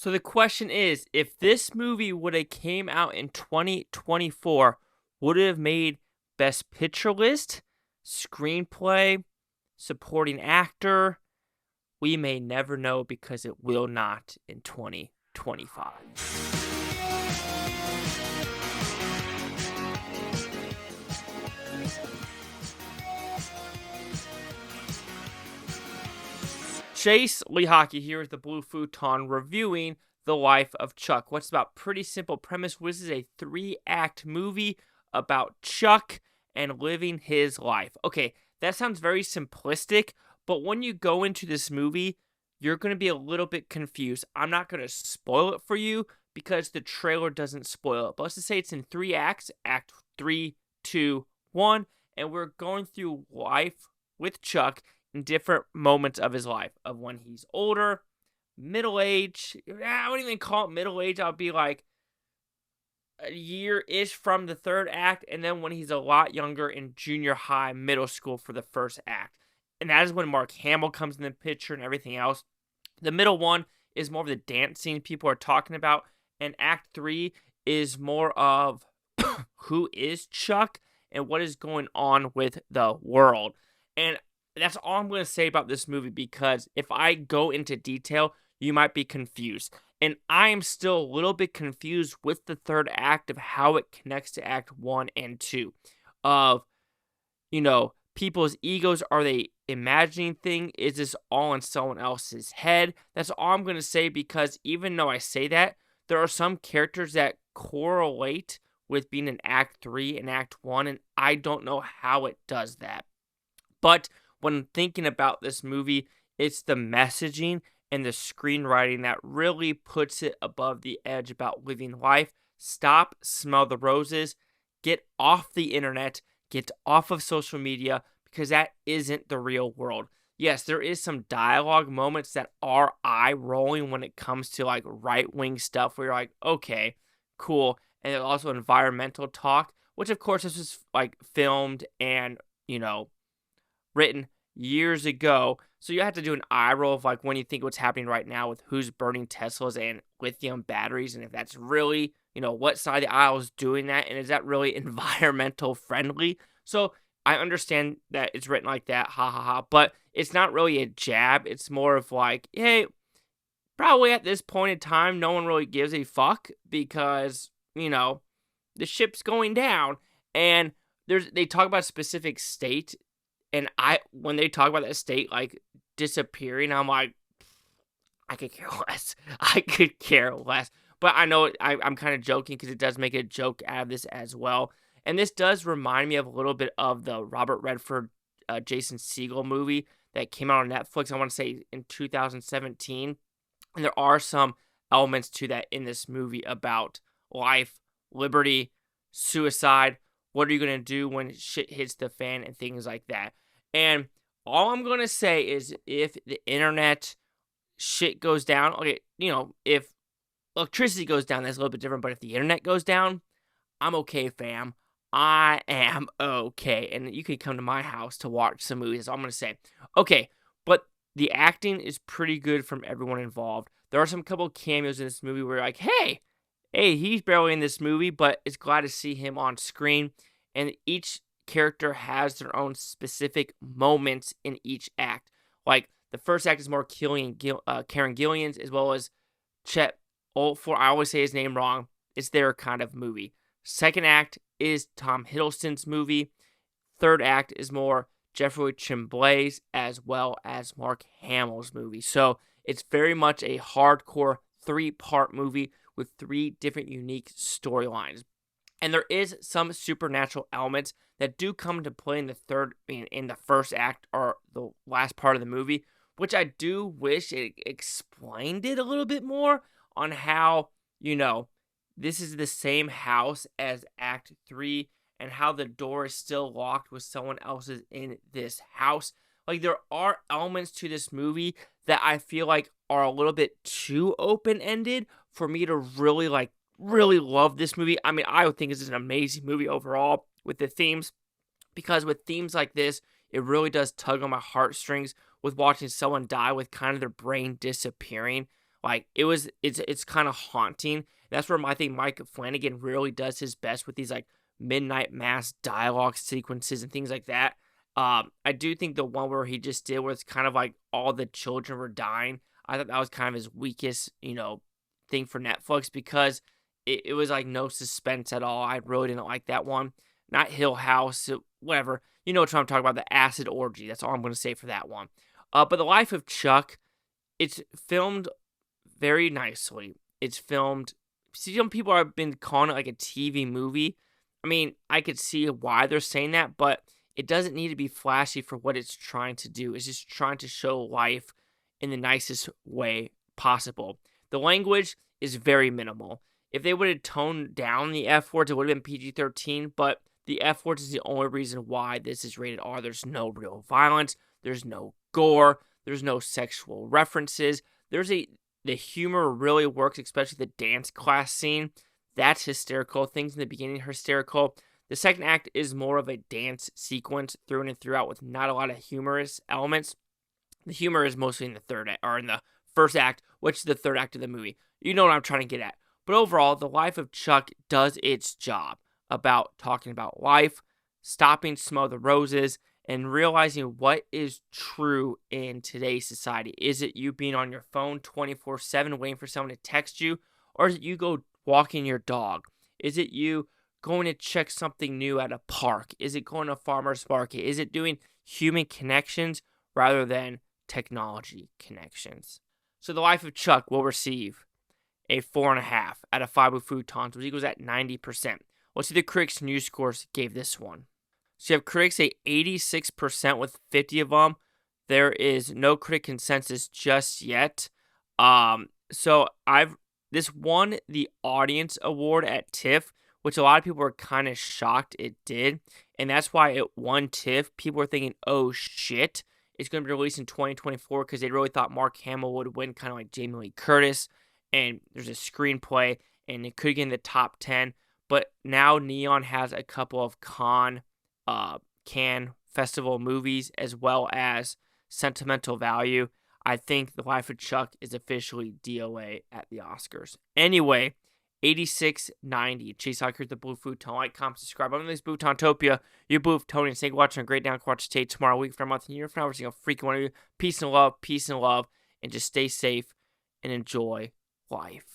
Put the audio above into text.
So the question is, if this movie would have came out in 2024, would it have made Best Picture list, screenplay, supporting actor? We may never know because it will not in 2025. Chase Lee Hockey here with the Blue Futon reviewing The Life of Chuck. What's about pretty simple premise? This is a 3-act movie about Chuck and living his life. Okay, that sounds very simplistic, but when you go into this movie, you're going to be a little bit confused. I'm not going to spoil it for you because the trailer doesn't spoil it. But let's just say it's in 3 acts, Act 3, 2, 1, and we're going through life with Chuck in different moments of his life, of when he's older, middle age. I wouldn't even call it middle age. I'll be like a year-ish from the 3rd act, and then when he's a lot younger in junior high, middle school for the 1st act. And that is when Mark Hamill comes in the picture and everything else. The middle one is more of the dance scene people are talking about, and Act 3 is more of who is Chuck and what is going on with the world. And that's all I'm going to say about this movie, because if I go into detail, you might be confused. And I am still a little bit confused with the 3rd act of how it connects to Act 1 and 2. Of, people's egos. Are they imagining things? Is this all in someone else's head? That's all I'm going to say, because even though I say that, there are some characters that correlate with being in Act 3 and Act 1, and I don't know how it does that. But when thinking about this movie, it's the messaging and the screenwriting that really puts it above the edge about living life. Stop, smell the roses, get off the internet, get off of social media, because that isn't the real world. Yes, there is some dialogue moments that are eye-rolling when it comes to like right-wing stuff where you're like, okay, cool. And there's also environmental talk, which of course this was like filmed and, written years ago. So you have to do an eye roll of like when you think what's happening right now with who's burning Teslas and lithium batteries, and if that's really, what side of the aisle is doing that, and is that really environmental friendly? So I understand that it's written like that, ha ha ha, but it's not really a jab. It's more of like, hey, probably at this point in time, no one really gives a fuck because, the ship's going down, and they talk about a specific state. And when they talk about that state, like, disappearing, I'm like, I could care less. I could care less. But I know I'm kind of joking because it does make a joke out of this as well. And this does remind me of a little bit of the Robert Redford, Jason Segel movie that came out on Netflix, I want to say in 2017. And there are some elements to that in this movie about life, liberty, suicide. What are you going to do when shit hits the fan and things like that? And all I'm going to say is if the internet shit goes down, okay, if electricity goes down, that's a little bit different. But if the internet goes down, I'm okay, fam. I am okay. And you can come to my house to watch some movies. So I'm going to say, okay, but the acting is pretty good from everyone involved. There are some couple cameos in this movie where you're like, hey, he's barely in this movie, but it's glad to see him on screen. And each character has their own specific moments in each act. Like, the 1st act is more Karen Gillian's, as well as Chet Olfor. I always say his name wrong. It's their kind of movie. 2nd act is Tom Hiddleston's movie. 3rd act is more Jeffrey Tremblay's, as well as Mark Hamill's movie. So it's very much a hardcore 3-part movie with 3 different unique storylines. And there is some supernatural elements that do come into play in the 1st act or the last part of the movie, which I do wish it explained it a little bit more on how, this is the same house as Act 3 and how the door is still locked with someone else's in this house. Like, there are elements to this movie that I feel like are a little bit too open-ended for me to really love this movie. I mean, I would think this is an amazing movie overall with the themes, because with themes like this, it really does tug on my heartstrings with watching someone die with kind of their brain disappearing. Like, it's kind of haunting. That's where I think Mike Flanagan really does his best with these, like, midnight mass dialogue sequences and things like that. I do think the one where he just did where it's kind of like all the children were dying, I thought that was kind of his weakest, thing for Netflix, because it was like no suspense at all. I really didn't like that one. Not Hill House, whatever. You know what I'm talking about, the acid orgy. That's all I'm going to say for that one. But The Life of Chuck, it's filmed very nicely. It's filmed. See, some people have been calling it like a TV movie. I mean, I could see why they're saying that, but it doesn't need to be flashy for what it's trying to do. It's just trying to show life in the nicest way possible. The language is very minimal. If they would have toned down the F words, it would have been PG-13, but the F words is the only reason why this is rated R. There's no real violence. There's no gore. There's no sexual references. The humor really works, especially the dance class scene. That's hysterical. Things in the beginning are hysterical. The second act is more of a dance sequence through and throughout with not a lot of humorous elements. The humor is mostly in the first act, which is the third act of the movie. You know what I'm trying to get at. But overall, The Life of Chuck does its job about talking about life, stopping to smell the roses, and realizing what is true in today's society. Is it you being on your phone 24/7 waiting for someone to text you? Or is it you go walking your dog? Is it you going to check something new at a park? Is it going to a farmer's market? Is it doing human connections rather than technology connections? So The Life of Chuck will receive a 4.5 out of 5 with Futons, which equals at 90%. Let's see the critics' news scores gave this one. So you have critics say 86% with 50 of them. There is no critic consensus just yet. This won the audience award at TIFF, which a lot of people were kind of shocked it did. And that's why it won TIFF. People were thinking, oh shit, it's going to be released in 2024, because they really thought Mark Hamill would win, kind of like Jamie Lee Curtis. And there's a screenplay, and it could get in the top 10. But now Neon has a couple of Cannes Festival movies as well as sentimental value. I think The Life of Chuck is officially DOA at the Oscars. Anyway, 8690. Chase Hawker, the Blue Futon. Like, comment, subscribe. I'm in this Bhutontopia. You Blue Tony, and stay watching a great down watch stay tomorrow week for a month and year from now. We're seeing a freaking one of you. Peace and love, and just stay safe and enjoy life.